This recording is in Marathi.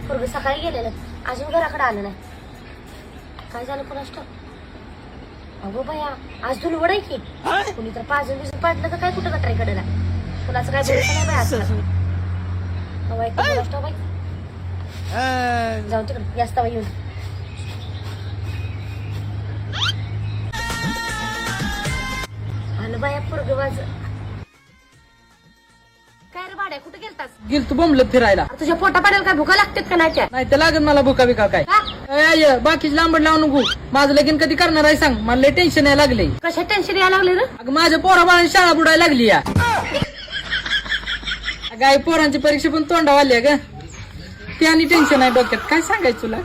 पूर्वी सकाळी गेलेलं अजून घराकडे आलं नाही. काय झालं कोणाच ठाऊक. अगो बाया आज धुलवड आहे की कुणी तर 5 दिवस पाडलं तर काय कुठं गटराईकडे कुणाचं काय भरोसा नाही बाय आज. कोणाच ठाऊक बाई. जाऊन तिकडे जास्त येऊन आलं बाया पूर्वी वाज. काय रे भाड्या कुठे गेलतास. गेल तू बोंबलत फिरायला. तुझ्या पोटा पाड्याला काय भुका लागतात का नाही त्या. नाही तर लागत मला भुका बिका काय. बाकीच लांबड लावून नको. माझं लगीन कधी करणार आहे सांग. मला लय टेन्शन यायला लागले. कशा टेन्शन यायला लागले रे. अगं माझ्या पोराबाळांनी शाळा बुडायला लागली या. गाय पोरांची परीक्षा पण तोंडावर आली ग. ते आणि टेन्शन आहे डोक्यात. काय सांगायचं तुला.